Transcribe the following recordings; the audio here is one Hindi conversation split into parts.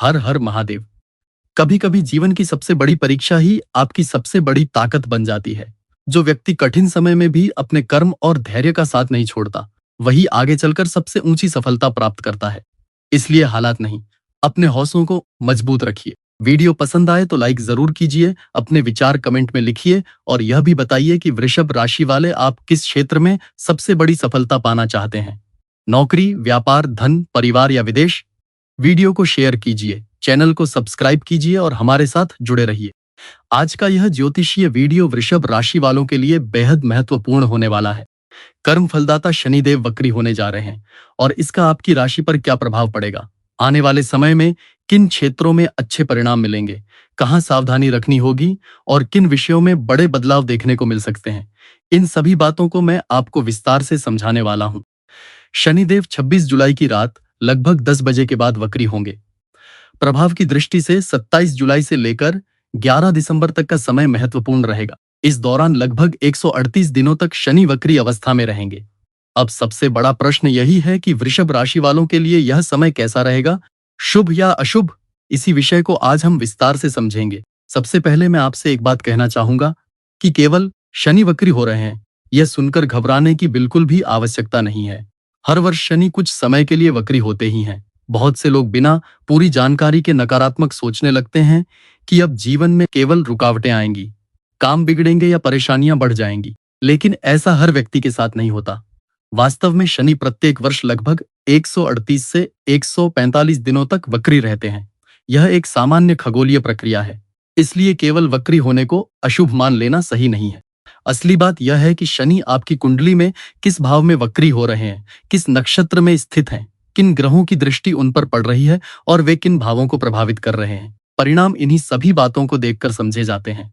हर हर महादेव। कभी कभी जीवन की सबसे बड़ी परीक्षा ही आपकी सबसे बड़ी ताकत बन जाती है। जो व्यक्ति कठिन समय में भी अपने कर्म और धैर्य का साथ नहीं छोड़ता, वही आगे चलकर सबसे ऊंची सफलता प्राप्त करता है। इसलिए हालात नहीं, अपने हौसलों को मजबूत रखिए। वीडियो पसंद आए तो लाइक जरूर कीजिए, अपने विचार कमेंट में लिखिए और यह भी बताइए कि वृषभ राशि वाले आप किस क्षेत्र में सबसे बड़ी सफलता पाना चाहते हैं। नौकरी, व्यापार, धन, परिवार या विदेश। वीडियो को शेयर कीजिए, चैनल को सब्सक्राइब कीजिए और हमारे साथ जुड़े रहिए। आज का यह ज्योतिषीय वीडियो वृषभ राशि वालों के लिए बेहद महत्वपूर्ण होने वाला है। कर्म फलदाता शनिदेव वक्री होने जा रहे हैं और इसका आपकी राशि पर क्या प्रभाव पड़ेगा, आने वाले समय में किन क्षेत्रों में अच्छे परिणाम मिलेंगे, कहां सावधानी रखनी होगी और किन विषयों में बड़े बदलाव देखने को मिल सकते हैं, इन सभी बातों को मैं आपको विस्तार से समझाने वाला हूं। शनिदेव 26 जुलाई की रात लगभग 10 बजे के बाद वक्री होंगे। प्रभाव की दृष्टि से 27 जुलाई से लेकर 11 दिसंबर तक का समय महत्वपूर्ण रहेगा। इस दौरान लगभग 138 दिनों तक शनि वक्री अवस्था में रहेंगे। अब सबसे बड़ा प्रश्न यही है कि वृषभ राशि वालों के लिए यह समय कैसा रहेगा, शुभ या अशुभ। इसी विषय को आज हम विस्तार से समझेंगे। सबसे पहले मैं आपसे एक बात कहना चाहूंगा कि केवल शनि वक्री हो रहे हैं, यह सुनकर घबराने की बिल्कुल भी आवश्यकता नहीं है। हर वर्ष शनि कुछ समय के लिए वक्री होते ही हैं। बहुत से लोग बिना पूरी जानकारी के नकारात्मक सोचने लगते हैं कि अब जीवन में केवल रुकावटें आएंगी, काम बिगड़ेंगे या परेशानियां बढ़ जाएंगी। लेकिन ऐसा हर व्यक्ति के साथ नहीं होता। वास्तव में शनि प्रत्येक वर्ष लगभग 138 से 145 दिनों तक वक्री रहते हैं। यह एक सामान्य खगोलीय प्रक्रिया है, इसलिए केवल वक्री होने को अशुभ मान लेना सही नहीं है। असली बात यह है कि शनि आपकी कुंडली में किस भाव में वक्री हो रहे हैं, किस नक्षत्र में स्थित हैं, किन ग्रहों की दृष्टि उन पर पड़ रही है और वे किन भावों को प्रभावित कर रहे हैं। परिणाम इन्हीं सभी बातों को देखकर समझे जाते हैं।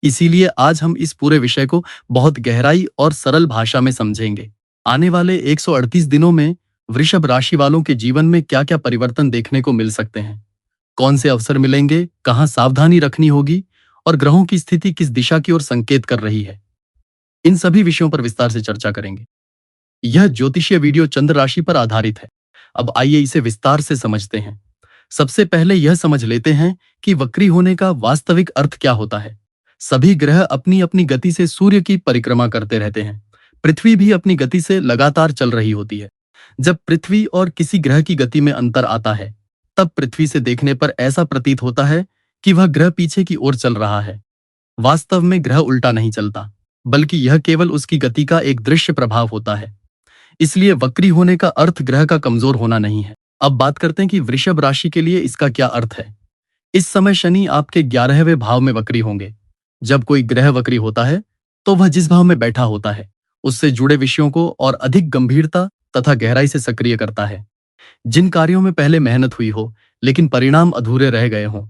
इसीलिए आज हम इस पूरे विषय को बहुत गहराई और सरल भाषा में समझेंगे। आने वाले 138 दिनों में वृषभ राशि वालों के जीवन में क्या क्या परिवर्तन देखने को मिल सकते हैं, कौन से अवसर मिलेंगे, कहां सावधानी रखनी होगी और ग्रहों की स्थिति किस दिशा की ओर संकेत कर रही है, इन सभी विषयों पर विस्तार से चर्चा करेंगे। यह ज्योतिषीय वीडियो चंद्र राशि पर आधारित है। अब आइए इसे विस्तार से समझते हैं। सबसे पहले यह समझ लेते हैं कि वक्री होने का वास्तविक अर्थ क्या होता है। सभी ग्रह अपनी अपनी गति से सूर्य की परिक्रमा करते रहते हैं। पृथ्वी भी अपनी गति से लगातार चल रही होती है। जब पृथ्वी और किसी ग्रह की गति में अंतर आता है, तब पृथ्वी से देखने पर ऐसा प्रतीत होता है कि वह ग्रह पीछे की ओर चल रहा है। वास्तव में ग्रह उल्टा नहीं चलता, बल्कि यह केवल उसकी गति का एक दृश्य प्रभाव होता है। इसलिए वक्री होने का अर्थ ग्रह का कमजोर होना नहीं है। अब बात करते हैं कि वृषभ राशि के लिए इसका क्या अर्थ है। इस समय शनि आपके 11वें भाव में वक्री होंगे। जब कोई ग्रह वक्री होता है तो वह जिस भाव में बैठा होता है, उससे जुड़े विषयों को और अधिक गंभीरता तथा गहराई से सक्रिय करता है। जिन कार्यों में पहले मेहनत हुई हो लेकिन परिणाम अधूरे रह गए हों,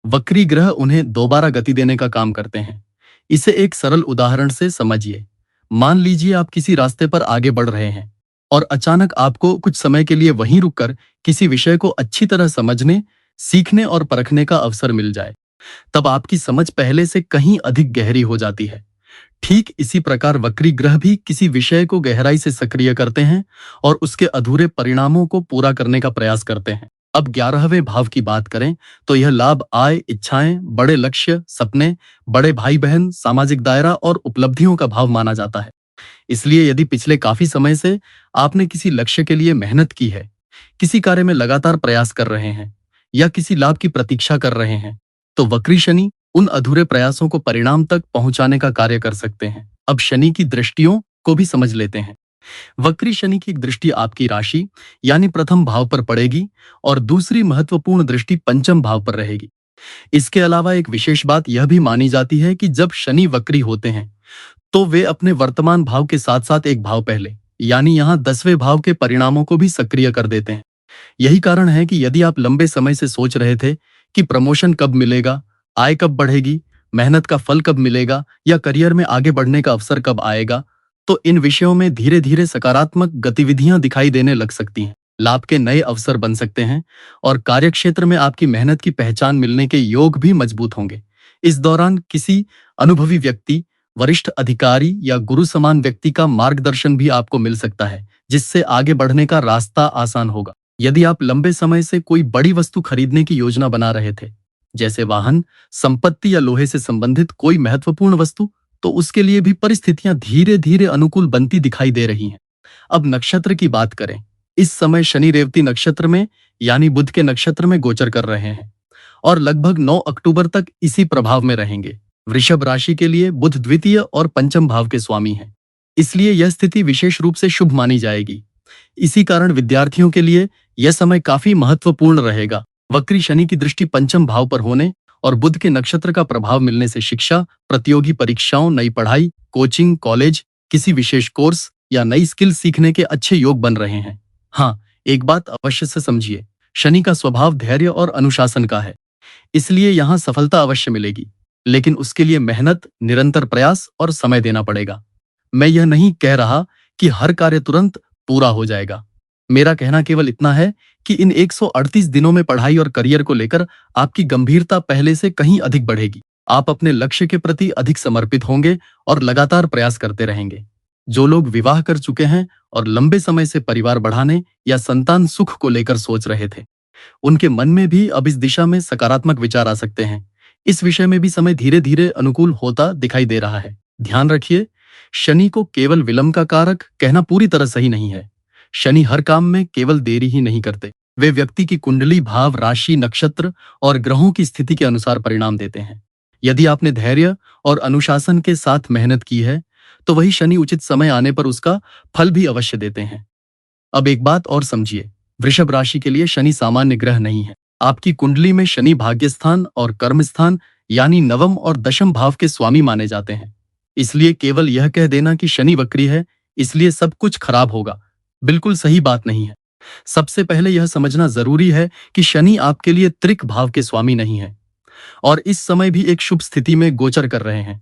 वक्री ग्रह उन्हें दोबारा गति देने का काम करते हैं। इसे एक सरल उदाहरण से समझिए। मान लीजिए आप किसी रास्ते पर आगे बढ़ रहे हैं और अचानक आपको कुछ समय के लिए वहीं रुककर किसी विषय को अच्छी तरह समझने, सीखने और परखने का अवसर मिल जाए। तब आपकी समझ पहले से कहीं अधिक गहरी हो जाती है। ठीक इसी प्रकार वक्री ग्रह भी किसी विषय को गहराई से सक्रिय करते हैं और उसके अधूरे परिणामों को पूरा करने का प्रयास करते हैं। अब 11वें भाव की बात करें तो यह लाभ, आय, इच्छाएं, बड़े लक्ष्य, सपने, बड़े भाई बहन, सामाजिक दायरा और उपलब्धियों का भाव माना जाता है। इसलिए यदि पिछले काफी समय से आपने किसी लक्ष्य के लिए मेहनत की है, किसी कार्य में लगातार प्रयास कर रहे हैं या किसी लाभ की प्रतीक्षा कर रहे हैं, तो वक्री शनि उन अधूरे प्रयासों को परिणाम तक पहुंचाने का कार्य कर सकते हैं। अब शनि की दृष्टियों को भी समझ लेते हैं। वक्री शनि की एक दृष्टि आपकी राशि यानी प्रथम भाव पर पड़ेगी और दूसरी महत्वपूर्ण दृष्टि पंचम भाव पर रहेगी। इसके अलावा एक विशेष बात यह भी मानी जाती है कि जब शनि वक्री होते हैं तो वे अपने वर्तमान भाव के साथ साथ एक भाव पहले यानी यहाँ 10वें भाव के परिणामों को भी सक्रिय कर देते हैं। यही कारण है कि यदि आप लंबे समय से सोच रहे थे कि प्रमोशन कब मिलेगा, आय कब बढ़ेगी, मेहनत का फल कब मिलेगा या करियर में आगे बढ़ने का अवसर कब आएगा, तो इन विषयों में धीरे धीरे सकारात्मक गतिविधियां दिखाई देने लग सकती हैं। लाभ के नए अवसर बन सकते हैं और कार्यक्षेत्र में आपकी मेहनत की पहचान मिलने के योग भी मजबूत होंगे। इस दौरान किसी अनुभवी व्यक्ति, वरिष्ठ अधिकारी या गुरु समान व्यक्ति का मार्गदर्शन भी आपको मिल सकता है, जिससे आगे बढ़ने का रास्ता आसान होगा। यदि आप लंबे समय से कोई बड़ी वस्तु खरीदने की योजना बना रहे थे, जैसे वाहन, संपत्ति या लोहे से संबंधित कोई महत्वपूर्ण वस्तु, तो उसके लिए भी परिस्थितियां धीरे धीरे अनुकूल बनती दिखाई दे रही हैं। अब नक्षत्र की बात करें। इस समय शनि रेवती नक्षत्र में यानी बुध के नक्षत्र में गोचर कर रहे हैं और लगभग 9 अक्टूबर तक इसी प्रभाव में रहेंगे। वृषभ राशि के लिए बुध द्वितीय और पंचम भाव के स्वामी हैं, इसलिए यह स्थिति विशेष रूप से शुभ मानी जाएगी। इसी कारण विद्यार्थियों के लिए यह समय काफी महत्वपूर्ण रहेगा। वक्री शनि की दृष्टि पंचम भाव पर होने और बुध के नक्षत्र का प्रभाव मिलने से शिक्षा, प्रतियोगी परीक्षाओं, नई पढ़ाई, कोचिंग, कॉलेज, किसी विशेष कोर्स या नई स्किल सीखने के अच्छे योग बन रहे हैं। हाँ, एक बात अवश्य से समझिए, शनि का स्वभाव धैर्य और अनुशासन का है, इसलिए यहाँ सफलता अवश्य मिलेगी, लेकिन उसके लिए मेहनत, निरंतर प्रयास और समय देना पड़ेगा। मैं यह नहीं कह रहा कि हर कार्य तुरंत पूरा हो जाएगा। मेरा कहना केवल इतना है कि इन 138 दिनों में पढ़ाई और करियर को लेकर आपकी गंभीरता पहले से कहीं अधिक बढ़ेगी। आप अपने लक्ष्य के प्रति अधिक समर्पित होंगे और लगातार प्रयास करते रहेंगे। जो लोग विवाह कर चुके हैं और लंबे समय से परिवार बढ़ाने या संतान सुख को लेकर सोच रहे थे, उनके मन में भी अब इस दिशा में सकारात्मक विचार आ सकते हैं। इस विषय में भी समय धीरे धीरे अनुकूल होता दिखाई दे रहा है। ध्यान रखिए, शनि को केवल विलंब का कारक कहना पूरी तरह सही नहीं है। शनि हर काम में केवल देरी ही नहीं करते, वे व्यक्ति की कुंडली, भाव, राशि, नक्षत्र और ग्रहों की स्थिति के अनुसार परिणाम देते हैं। यदि आपने धैर्य और अनुशासन के साथ मेहनत की है, तो वही शनि उचित समय आने पर उसका फल भी अवश्य देते हैं। अब एक बात और समझिए, वृषभ राशि के लिए शनि सामान्य ग्रह नहीं है। आपकी कुंडली में शनि भाग्य स्थान और कर्म स्थान यानी नवम और दशम भाव के स्वामी माने जाते हैं। इसलिए केवल यह कह देना कि शनि वक्री है इसलिए सब कुछ खराब होगा, बिल्कुल सही बात नहीं है। सबसे पहले यह समझना जरूरी है कि शनि आपके लिए त्रिक भाव के स्वामी नहीं है और इस समय भी एक शुभ स्थिति में गोचर कर रहे हैं।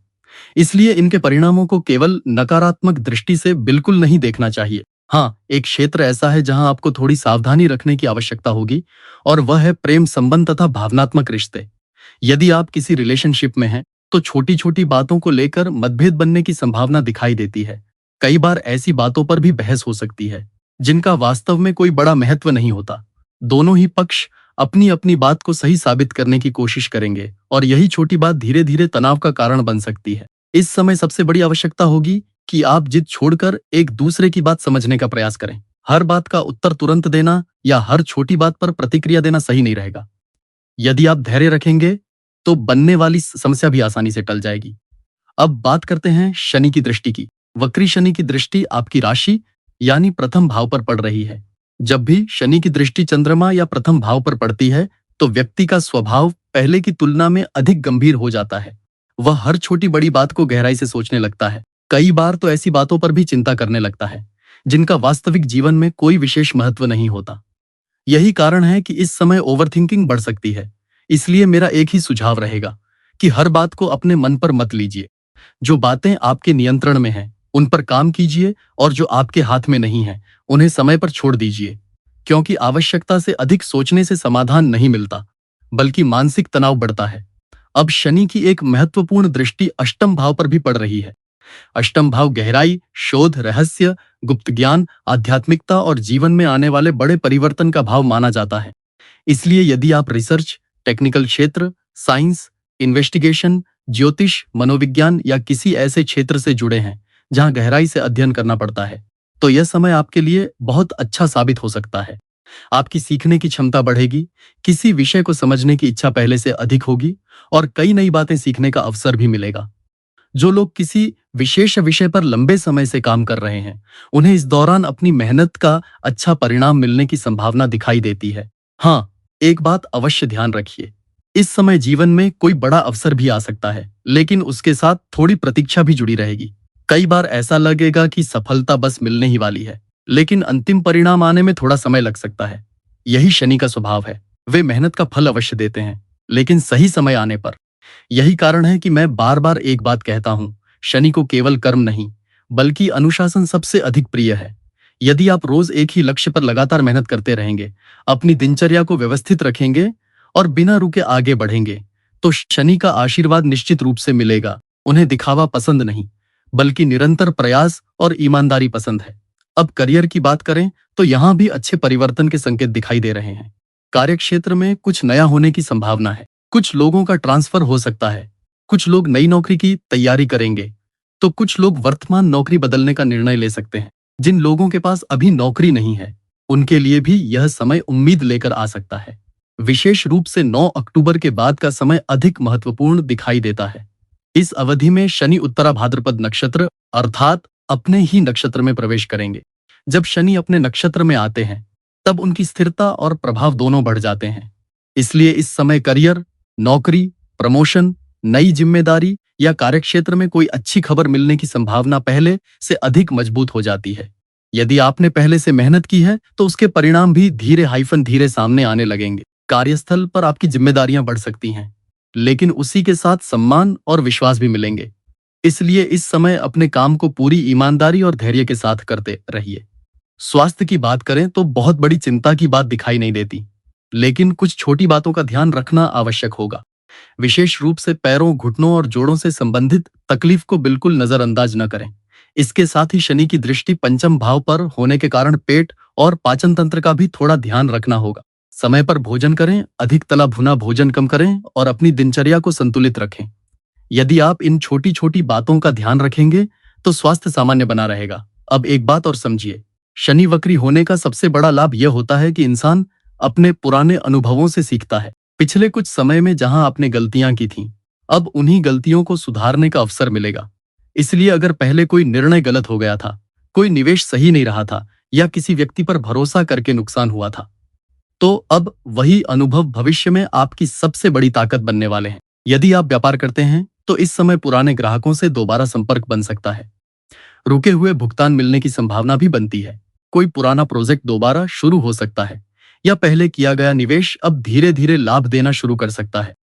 इसलिए इनके परिणामों को केवल नकारात्मक दृष्टि से बिल्कुल नहीं देखना चाहिए। हाँ, एक क्षेत्र ऐसा है जहां आपको थोड़ी सावधानी रखने की आवश्यकता होगी और वह है प्रेम संबंध तथा भावनात्मक रिश्ते। यदि आप किसी रिलेशनशिप में हैं, तो छोटी छोटी बातों को लेकर मतभेद बनने की संभावना दिखाई देती है। कई बार ऐसी बातों पर भी बहस हो सकती है जिनका वास्तव में कोई बड़ा महत्व नहीं होता। दोनों ही पक्ष अपनी अपनी बात को सही साबित करने की कोशिश करेंगे और यही छोटी बात धीरे धीरे तनाव का कारण बन सकती है। इस समय सबसे बड़ी आवश्यकता होगी कि आप जिद छोड़कर एक दूसरे की बात समझने का प्रयास करें। हर बात का उत्तर तुरंत देना या हर छोटी बात पर प्रतिक्रिया देना सही नहीं रहेगा। यदि आप धैर्य रखेंगे तो बनने वाली समस्या भी आसानी से टल जाएगी। अब बात करते हैं शनि की दृष्टि की। वक्री शनि की दृष्टि आपकी राशि यानी प्रथम भाव पर पड़ रही है। जब भी शनि की दृष्टि चंद्रमा या प्रथम भाव पर पड़ती है, तो व्यक्ति का स्वभाव पहले की तुलना में अधिक गंभीर हो जाता है। वह हर छोटी बड़ी बात को गहराई से सोचने लगता है। कई बार तो ऐसी बातों पर भी चिंता करने लगता है जिनका वास्तविक जीवन में कोई विशेष महत्व नहीं होता। यही कारण है कि इस समय ओवरथिंकिंग बढ़ सकती है। इसलिए मेरा एक ही सुझाव रहेगा कि हर बात को अपने मन पर मत लीजिए। जो बातें आपके नियंत्रण में हैं, उन पर काम कीजिए और जो आपके हाथ में नहीं है, उन्हें समय पर छोड़ दीजिए, क्योंकि आवश्यकता से अधिक सोचने से समाधान नहीं मिलता, बल्कि मानसिक तनाव बढ़ता है। अब शनि की एक महत्वपूर्ण दृष्टि अष्टम भाव पर भी पड़ रही है। अष्टम भाव गहराई, शोध, रहस्य, गुप्त ज्ञान, आध्यात्मिकता और जीवन में आने वाले बड़े परिवर्तन का भाव माना जाता है। इसलिए यदि आप रिसर्च, टेक्निकल क्षेत्र, साइंस, इन्वेस्टिगेशन, ज्योतिष, मनोविज्ञान या किसी ऐसे क्षेत्र से जुड़े हैं जहां गहराई से अध्ययन करना पड़ता है, तो यह समय आपके लिए बहुत अच्छा साबित हो सकता है। आपकी सीखने की क्षमता बढ़ेगी, किसी विषय को समझने की इच्छा पहले से अधिक होगी और कई नई बातें सीखने का अवसर भी मिलेगा। जो लोग किसी विशेष विषय पर लंबे समय से काम कर रहे हैं, उन्हें इस दौरान अपनी मेहनत का अच्छा परिणाम मिलने की संभावना दिखाई देती है। हाँ, एक बात अवश्य ध्यान रखिए, इस समय जीवन में कोई बड़ा अवसर भी आ सकता है, लेकिन उसके साथ थोड़ी प्रतीक्षा भी जुड़ी रहेगी। कई बार ऐसा लगेगा कि सफलता बस मिलने ही वाली है, लेकिन अंतिम परिणाम आने में थोड़ा समय लग सकता है। यही शनि का स्वभाव है, वे मेहनत का फल अवश्य देते हैं, लेकिन सही समय आने पर। यही कारण है कि मैं बार बार एक बात कहता हूं, शनि को केवल कर्म नहीं, बल्कि अनुशासन सबसे अधिक प्रिय है। यदि आप रोज एक ही लक्ष्य पर लगातार मेहनत करते रहेंगे, अपनी दिनचर्या को व्यवस्थित रखेंगे और बिना रुके आगे बढ़ेंगे, तो शनि का आशीर्वाद निश्चित रूप से मिलेगा। उन्हें दिखावा पसंद नहीं, बल्कि निरंतर प्रयास और ईमानदारी पसंद है। अब करियर की बात करें तो यहाँ भी अच्छे परिवर्तन के संकेत दिखाई दे रहे हैं। कार्यक्षेत्र में कुछ नया होने की संभावना है। कुछ लोगों का ट्रांसफर हो सकता है। कुछ लोग नई नौकरी की तैयारी करेंगे, तो कुछ लोग वर्तमान नौकरी बदलने का निर्णय ले सकते हैं। जिन लोगों के पास अभी नौकरी नहीं है, उनके लिए भी यह समय उम्मीद लेकर आ सकता है। विशेष रूप से 9 अक्टूबर के बाद का समय अधिक महत्वपूर्ण दिखाई देता है। इस अवधि में शनि उत्तरा भाद्रपद नक्षत्र अर्थात अपने ही नक्षत्र में प्रवेश करेंगे। जब शनि अपने नक्षत्र में आते हैं, तब उनकी स्थिरता और प्रभाव दोनों बढ़ जाते हैं। इसलिए इस समय करियर, नौकरी, प्रमोशन, नई जिम्मेदारी या कार्यक्षेत्र में कोई अच्छी खबर मिलने की संभावना पहले से अधिक मजबूत हो जाती है। यदि आपने पहले से मेहनत की है, तो उसके परिणाम भी धीरे सामने आने लगेंगे। कार्यस्थल पर आपकी जिम्मेदारियां बढ़ सकती हैं, लेकिन उसी के साथ सम्मान और विश्वास भी मिलेंगे। इसलिए इस समय अपने काम को पूरी ईमानदारी और धैर्य के साथ करते रहिए। स्वास्थ्य की बात करें तो बहुत बड़ी चिंता की बात दिखाई नहीं देती, लेकिन कुछ छोटी बातों का ध्यान रखना आवश्यक होगा। विशेष रूप से पैरों, घुटनों और जोड़ों से संबंधित तकलीफ को बिल्कुल नजरअंदाज न करें। इसके साथ ही शनि की दृष्टि पंचम भाव पर होने के कारण पेट और पाचन तंत्र का भी थोड़ा ध्यान रखना होगा। समय पर भोजन करें, अधिक तला भुना भोजन कम करें और अपनी दिनचर्या को संतुलित रखें। यदि आप इन छोटी छोटी बातों का ध्यान रखेंगे, तो स्वास्थ्य सामान्य बना रहेगा। अब एक बात और समझिए, शनि वक्री होने का सबसे बड़ा लाभ यह होता है कि इंसान अपने पुराने अनुभवों से सीखता है। पिछले कुछ समय में जहां आपने गलतियां की थीं, अब उन्हीं गलतियों को सुधारने का अवसर मिलेगा। इसलिए अगर पहले कोई निर्णय गलत हो गया था, कोई निवेश सही नहीं रहा था या किसी व्यक्ति पर भरोसा करके नुकसान हुआ था, तो अब वही अनुभव भविष्य में आपकी सबसे बड़ी ताकत बनने वाले हैं। यदि आप व्यापार करते हैं, तो इस समय पुराने ग्राहकों से दोबारा संपर्क बन सकता है। रुके हुए भुगतान मिलने की संभावना भी बनती है। कोई पुराना प्रोजेक्ट दोबारा शुरू हो सकता है या पहले किया गया निवेश अब धीरे धीरे लाभ देना शुरू कर सकता है।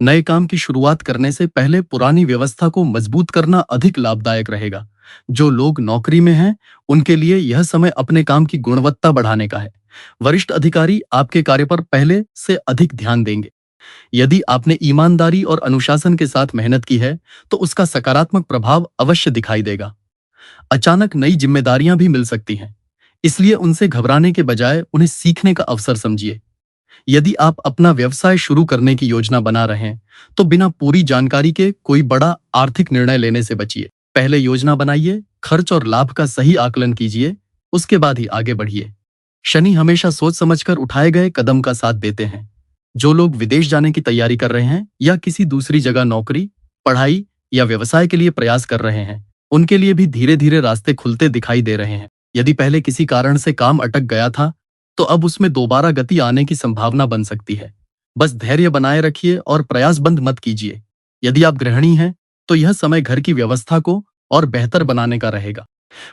नए काम की शुरुआत करने से पहले पुरानी व्यवस्था को मजबूत करना अधिक लाभदायक रहेगा। जो लोग नौकरी में हैं, उनके लिए यह समय अपने काम की गुणवत्ता बढ़ाने का है। वरिष्ठ अधिकारी आपके कार्य पर पहले से अधिक ध्यान देंगे। यदि आपने ईमानदारी और अनुशासन के साथ मेहनत की है, तो उसका सकारात्मक प्रभाव अवश्य दिखाई देगा। अचानक नई जिम्मेदारियां भी मिल सकती हैं, इसलिए उनसे घबराने के बजाय उन्हें सीखने का अवसर समझिए। यदि आप अपना व्यवसाय शुरू करने की योजना बना रहे हैं, तो बिना पूरी जानकारी के कोई बड़ा आर्थिक निर्णय लेने से बचिए। पहले योजना बनाइए, खर्च और लाभ का सही आकलन कीजिए, उसके बाद ही आगे बढ़िए। शनि हमेशा सोच समझकर उठाए गए कदम का साथ देते हैं। जो लोग विदेश जाने की तैयारी कर रहे हैं या किसी दूसरी जगह नौकरी, पढ़ाई या व्यवसाय के लिए प्रयास कर रहे हैं, उनके लिए भी धीरे धीरे रास्ते खुलते दिखाई दे रहे हैं। यदि पहले किसी कारण से काम अटक गया था, तो अब उसमें दोबारा गति आने की संभावना बन सकती है। बस धैर्य बनाए रखिए और प्रयास बंद मत कीजिए। यदि आप गृहिणी हैं, तो यह समय घर की व्यवस्था को और बेहतर बनाने का रहेगा।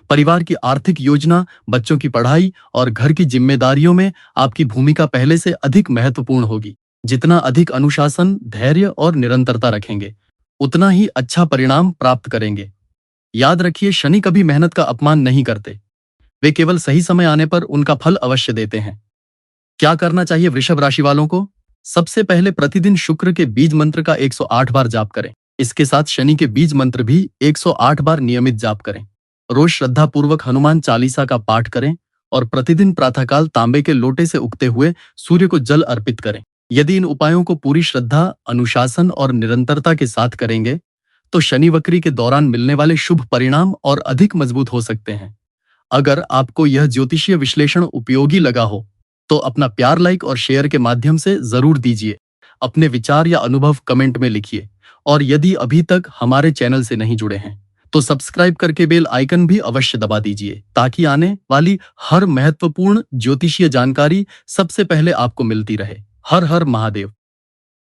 परिवार की आर्थिक योजना, बच्चों की पढ़ाई और घर की जिम्मेदारियों में आपकी भूमिका पहले से अधिक महत्वपूर्ण होगी। जितना अधिक अनुशासन, धैर्य और निरंतरता रखेंगे, उतना ही अच्छा परिणाम प्राप्त करेंगे। याद रखिए, शनि कभी मेहनत का अपमान नहीं करते। वे केवल सही समय आने पर उनका फल अवश्य देते हैं। क्या करना चाहिए वृषभ राशि वालों को? सबसे पहले प्रतिदिन शुक्र के बीज मंत्र का 108 बार जाप करें। इसके साथ शनि के बीज मंत्र भी 108 बार नियमित जाप करें। रोज श्रद्धा पूर्वक हनुमान चालीसा का पाठ करें और प्रतिदिन प्रातःकाल तांबे के लोटे से उगते हुए सूर्य को जल अर्पित करें। यदि इन उपायों को पूरी श्रद्धा, अनुशासन और निरंतरता के साथ करेंगे, तो शनि वक्री के दौरान मिलने वाले शुभ परिणाम और अधिक मजबूत हो सकते हैं। अगर आपको यह ज्योतिषीय विश्लेषण उपयोगी लगा हो, तो अपना प्यार, लाइक और शेयर के माध्यम से जरूर दीजिए। अपने विचार या अनुभव कमेंट में लिखिए और यदि अभी तक हमारे चैनल से नहीं जुड़े हैं, तो सब्सक्राइब करके बेल आइकन भी अवश्य दबा दीजिए, ताकि आने वाली हर महत्वपूर्ण ज्योतिषीय जानकारी सबसे पहले आपको मिलती रहे। हर हर महादेव।